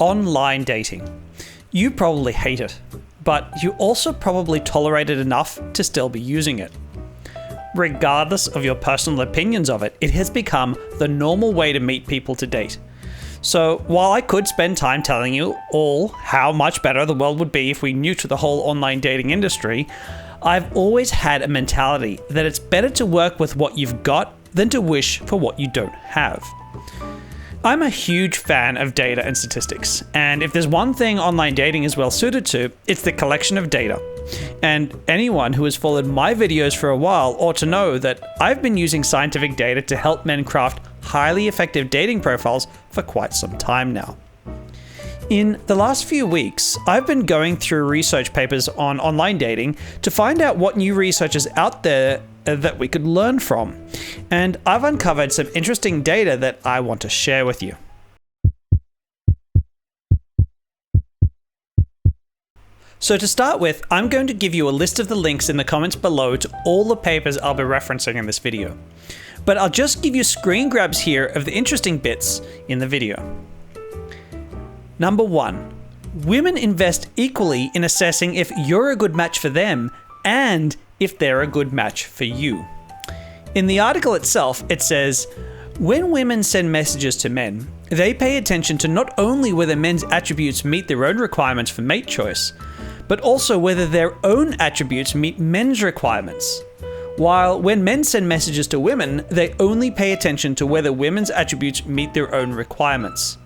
online dating. You probably hate it, but you also probably tolerate it enough to still be using it. Regardless of your personal opinions of it, it has become the normal way to meet people to date. So while I could spend time telling you all how much better the world would be if we knew to the whole online dating industry, I've always had a mentality that it's better to work with what you've got than to wish for what you don't have. I'm a huge fan of data and statistics, and if there's one thing online dating is well suited to, it's the collection of data. And anyone who has followed my videos for a while ought to know that I've been using scientific data to help men craft highly effective dating profiles for quite some time now. In the last few weeks, I've been going through research papers on online dating to find out what new research is out there that we could learn from. And I've uncovered some interesting data that I want to share with you. So to start with, I'm going to give you a list of the links in the comments below to all the papers I'll be referencing in this video. But I'll just give you screen grabs here of the interesting bits in the video. Number 1. Women invest equally in assessing if you're a good match for them and if they're a good match for you. In the article itself, it says, when women send messages to men, they pay attention to not only whether men's attributes meet their own requirements for mate choice, but also whether their own attributes meet men's requirements. While when men send messages to women, they only pay attention to whether women's attributes meet their own requirements.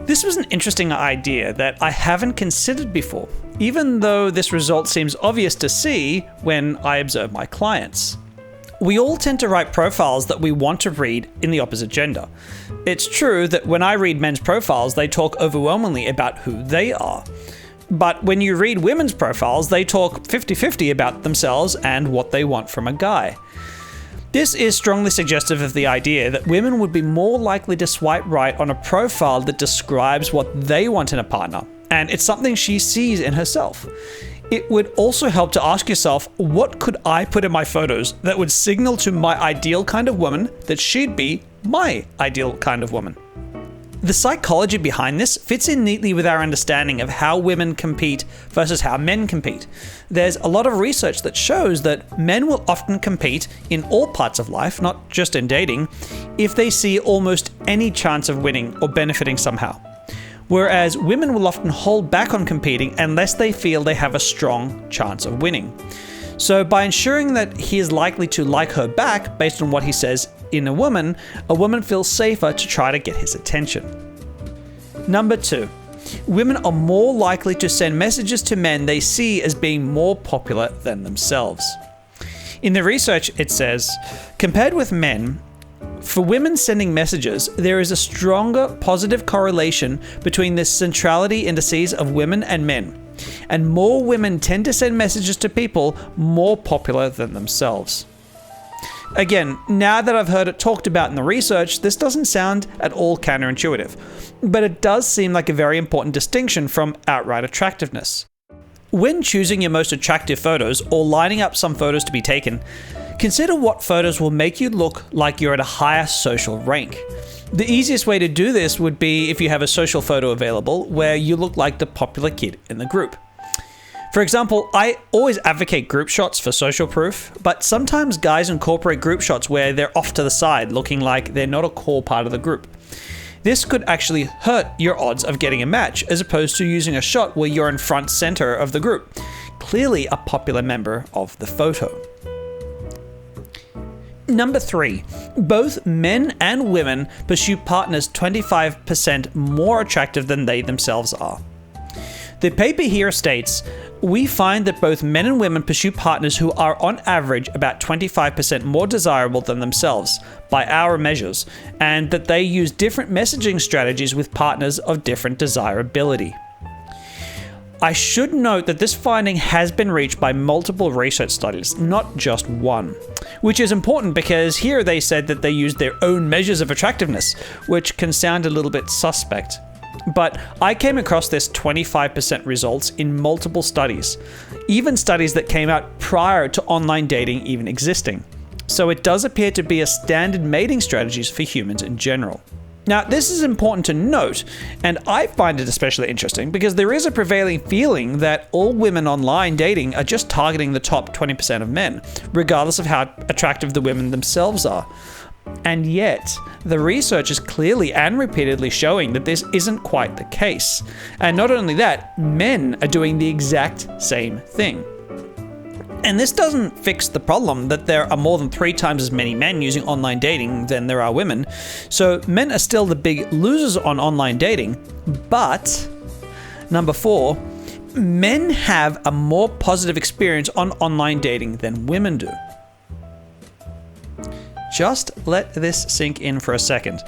This was an interesting idea that I haven't considered before, even though this result seems obvious to see when I observe my clients. We all tend to write profiles that we want to read in the opposite gender. It's true that when I read men's profiles, they talk overwhelmingly about who they are. But when you read women's profiles, they talk 50-50 about themselves and what they want from a guy. This is strongly suggestive of the idea that women would be more likely to swipe right on a profile that describes what they want in a partner, and it's something she sees in herself. It would also help to ask yourself, what could I put in my photos that would signal to my ideal kind of woman that she'd be my ideal kind of woman? The psychology behind this fits in neatly with our understanding of how women compete versus how men compete. There's a lot of research that shows that men will often compete in all parts of life, not just in dating, if they see almost any chance of winning or benefiting somehow. Whereas women will often hold back on competing unless they feel they have a strong chance of winning. So by ensuring that he is likely to like her back based on what he says in a woman feels safer to try to get his attention. Number 2. Women are more likely to send messages to men they see as being more popular than themselves. In the research, it says, compared with men, for women sending messages, there is a stronger positive correlation between the centrality indices of women and men, and more women tend to send messages to people more popular than themselves. Again, now that I've heard it talked about in the research, this doesn't sound at all counterintuitive, but it does seem like a very important distinction from outright attractiveness. When choosing your most attractive photos or lining up some photos to be taken, consider what photos will make you look like you're at a higher social rank. The easiest way to do this would be if you have a social photo available where you look like the popular kid in the group. For example, I always advocate group shots for social proof, but sometimes guys incorporate group shots where they're off to the side, looking like they're not a core part of the group. This could actually hurt your odds of getting a match, as opposed to using a shot where you're in front center of the group, clearly a popular member of the photo. Number 3, both men and women pursue partners 25% more attractive than they themselves are. The paper here states, we find that both men and women pursue partners who are on average about 25% more desirable than themselves by our measures, and that they use different messaging strategies with partners of different desirability. I should note that this finding has been reached by multiple research studies, not just one, which is important because here they said that they used their own measures of attractiveness, which can sound a little bit suspect. But I came across this 25% results in multiple studies, even studies that came out prior to online dating even existing. So it does appear to be a standard mating strategies for humans in general. Now, this is important to note, and I find it especially interesting because there is a prevailing feeling that all women online dating are just targeting the top 20% of men, regardless of how attractive the women themselves are. And yet, the research is clearly and repeatedly showing that this isn't quite the case. And not only that, men are doing the exact same thing. And this doesn't fix the problem that there are more than 3 times as many men using online dating than there are women. So men are still the big losers on online dating. But, number 4, men have a more positive experience on online dating than women do. Just let this sink in for a second,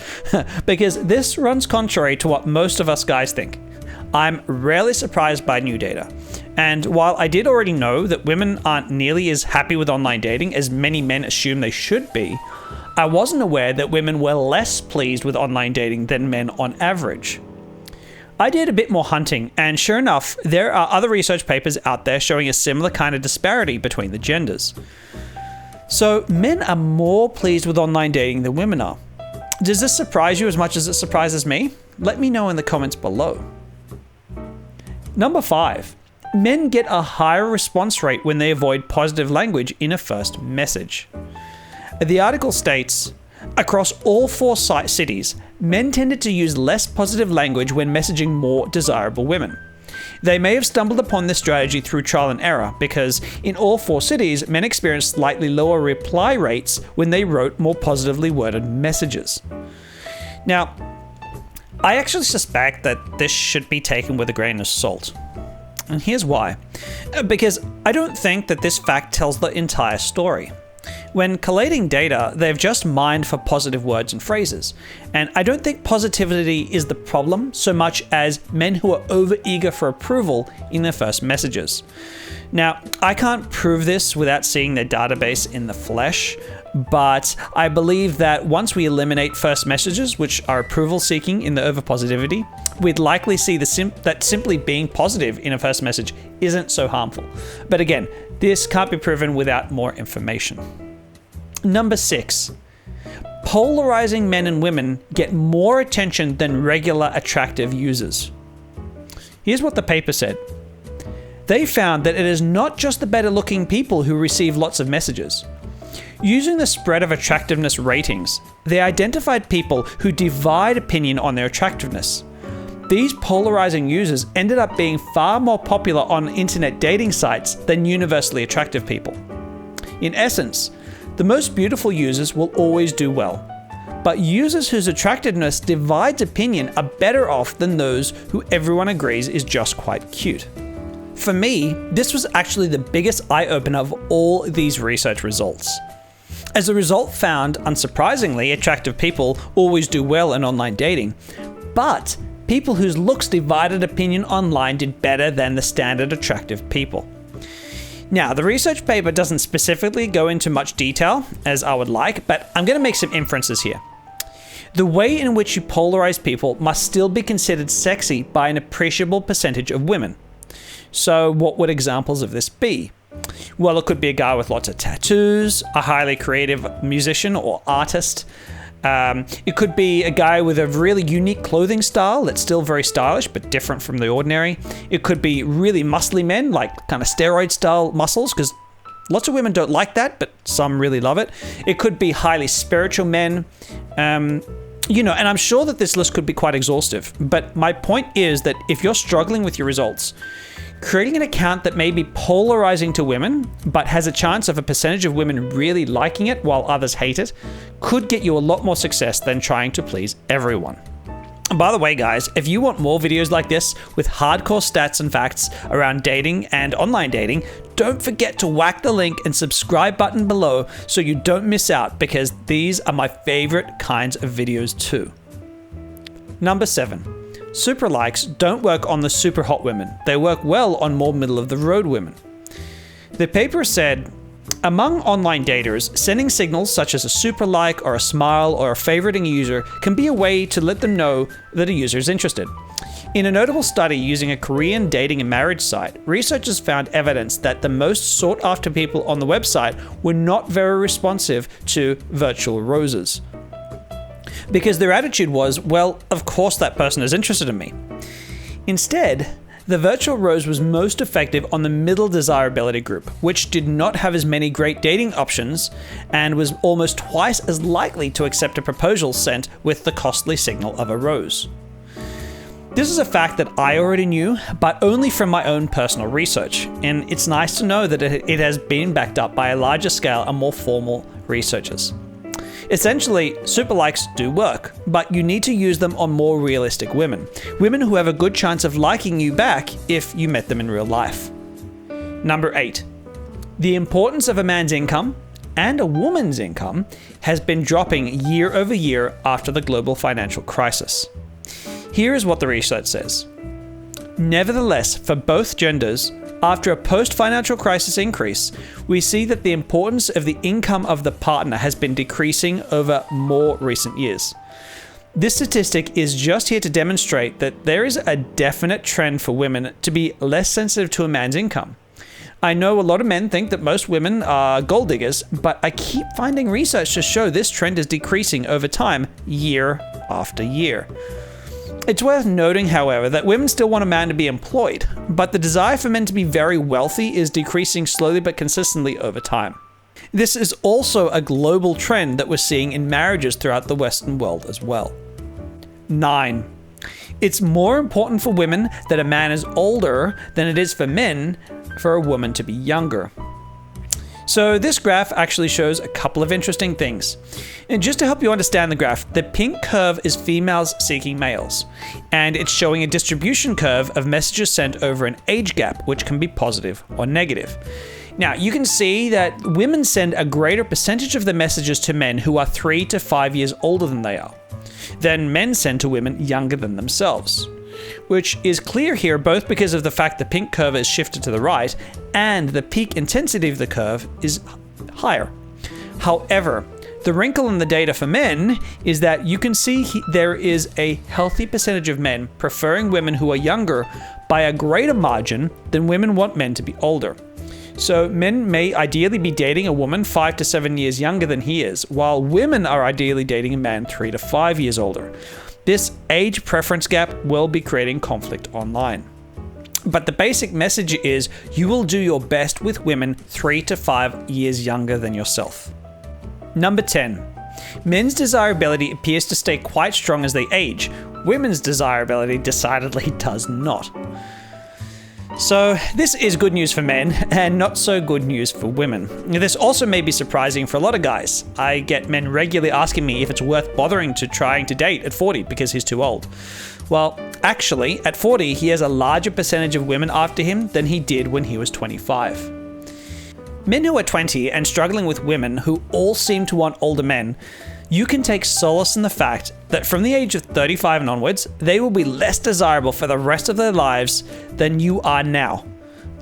because this runs contrary to what most of us guys think. I'm rarely surprised by new data. And while I did already know that women aren't nearly as happy with online dating as many men assume they should be, I wasn't aware that women were less pleased with online dating than men on average. I did a bit more hunting, and sure enough, there are other research papers out there showing a similar kind of disparity between the genders. So men are more pleased with online dating than women are. Does this surprise you as much as it surprises me? Let me know in the comments below. Number 5. Men get a higher response rate when they avoid positive language in a first message. The article states, across all 4 cities, men tended to use less positive language when messaging more desirable women. They may have stumbled upon this strategy through trial and error because in all 4 cities, men experienced slightly lower reply rates when they wrote more positively worded messages. Now, I actually suspect that this should be taken with a grain of salt. And here's why. Because I don't think that this fact tells the entire story. When collating data, they've just mined for positive words and phrases. And I don't think positivity is the problem so much as men who are overeager for approval in their first messages. Now, I can't prove this without seeing their database in the flesh, but I believe that once we eliminate first messages, which are approval seeking in the overpositivity, we'd likely see that simply being positive in a first message isn't so harmful. But again, this can't be proven without more information. Number 6. Polarizing men and women get more attention than regular attractive users. Here's what the paper said. They found that it is not just the better looking people who receive lots of messages. Using the spread of attractiveness ratings, they identified people who divide opinion on their attractiveness. These polarizing users ended up being far more popular on internet dating sites than universally attractive people. In essence, the most beautiful users will always do well, but users whose attractiveness divides opinion are better off than those who everyone agrees is just quite cute. For me, this was actually the biggest eye-opener of all these research results. As the result found, unsurprisingly, attractive people always do well in online dating, but people whose looks divided opinion online did better than the standard attractive people. Now, the research paper doesn't specifically go into much detail, as I would like, but I'm going to make some inferences here. The way in which you polarize people must still be considered sexy by an appreciable percentage of women. So what would examples of this be? Well, it could be a guy with lots of tattoos, a highly creative musician or artist. It could be a guy with a really unique clothing style that's still very stylish but different from the ordinary. It could be really muscly men, like kind of steroid style muscles, because lots of women don't like that, but some really love it. It could be highly spiritual men. And I'm sure that this list could be quite exhaustive, but my point is that if you're struggling with your results, creating an account that may be polarizing to women, but has a chance of a percentage of women really liking it while others hate it, could get you a lot more success than trying to please everyone. And by the way, guys, if you want more videos like this with hardcore stats and facts around dating and online dating, don't forget to whack the link and subscribe button below so you don't miss out, because these are my favorite kinds of videos too. Number 7. Superlikes don't work on the super hot women. They work well on more middle of the road women. The paper said, among online daters, sending signals such as a super like or a smile or a favoriting a user can be a way to let them know that a user is interested. In a notable study using a Korean dating and marriage site, researchers found evidence that the most sought after people on the website were not very responsive to virtual roses. because their attitude was, well, of course that person is interested in me. Instead, the virtual rose was most effective on the middle desirability group, which did not have as many great dating options and was almost twice as likely to accept a proposal sent with the costly signal of a rose. This is a fact that I already knew, but only from my own personal research, and it's nice to know that it has been backed up by a larger scale and more formal researchers. Essentially, Superlikes do work, but you need to use them on more realistic women. Women who have a good chance of liking you back if you met them in real life. Number 8. The importance of a man's income and a woman's income has been dropping year over year after the global financial crisis. Here is what the research says. Nevertheless, for both genders, after a post-financial crisis increase, we see that the importance of the income of the partner has been decreasing over more recent years. This statistic is just here to demonstrate that there is a definite trend for women to be less sensitive to a man's income. I know a lot of men think that most women are gold diggers, but I keep finding research to show this trend is decreasing over time, year after year. It's worth noting, however, that women still want a man to be employed, but the desire for men to be very wealthy is decreasing slowly but consistently over time. This is also a global trend that we're seeing in marriages throughout the Western world as well. 9. It's more important for women that a man is older than it is for men for a woman to be younger. So this graph actually shows a couple of interesting things. And just to help you understand the graph, the pink curve is females seeking males, and it's showing a distribution curve of messages sent over an age gap, which can be positive or negative. Now, you can see that women send a greater percentage of the messages to men who are 3 to 5 years older than they are, than men send to women younger than themselves. Which is clear here both because of the fact the pink curve is shifted to the right and the peak intensity of the curve is higher. However, the wrinkle in the data for men is that you can see there is a healthy percentage of men preferring women who are younger by a greater margin than women want men to be older. So men may ideally be dating a woman 5 to 7 years younger than he is, while women are ideally dating a man 3 to 5 years older. This age preference gap will be creating conflict online. But the basic message is you will do your best with women 3 to 5 years younger than yourself. Number 10. Men's desirability appears to stay quite strong as they age. Women's desirability decidedly does not. So this is good news for men and not so good news for women. This also may be surprising for a lot of guys. I get men regularly asking me if it's worth bothering to trying to date at 40 because he's too old. Well, actually, at 40, he has a larger percentage of women after him than he did when he was 25. Men who are 20 and struggling with women who all seem to want older men, you can take solace in the fact that from the age of 35 and onwards, they will be less desirable for the rest of their lives than you are now.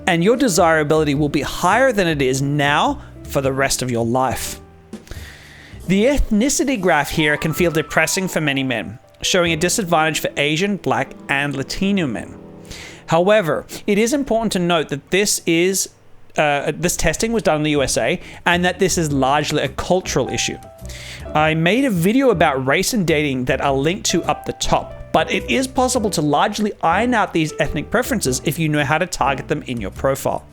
And your desirability will be higher than it is now for the rest of your life. The ethnicity graph here can feel depressing for many men, showing a disadvantage for Asian, Black, and Latino men. However, it is important to note that this testing was done in the USA and that this is largely a cultural issue. I made a video about race and dating that I'll link to up the top, but it is possible to largely iron out these ethnic preferences if you know how to target them in your profile.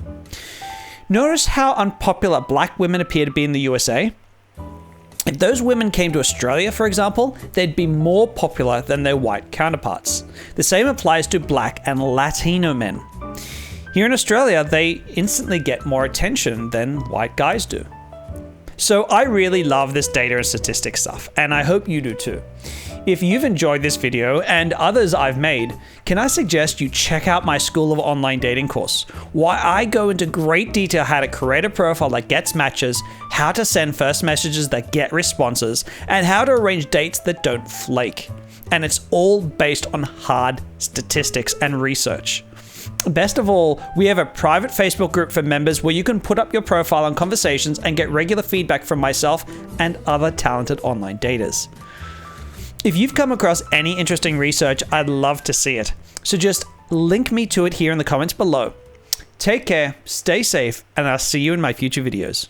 Notice how unpopular Black women appear to be in the USA? If those women came to Australia, for example, they'd be more popular than their white counterparts. The same applies to Black and Latino men. Here in Australia, they instantly get more attention than white guys do. So I really love this data and statistics stuff, and I hope you do too. If you've enjoyed this video and others I've made, can I suggest you check out my School of Online Dating course, where I go into great detail how to create a profile that gets matches, how to send first messages that get responses, and how to arrange dates that don't flake. And it's all based on hard statistics and research. Best of all, we have a private Facebook group for members where you can put up your profile on conversations and get regular feedback from myself and other talented online daters. If you've come across any interesting research, I'd love to see it. So just link me to it here in the comments below. Take care, stay safe, and I'll see you in my future videos.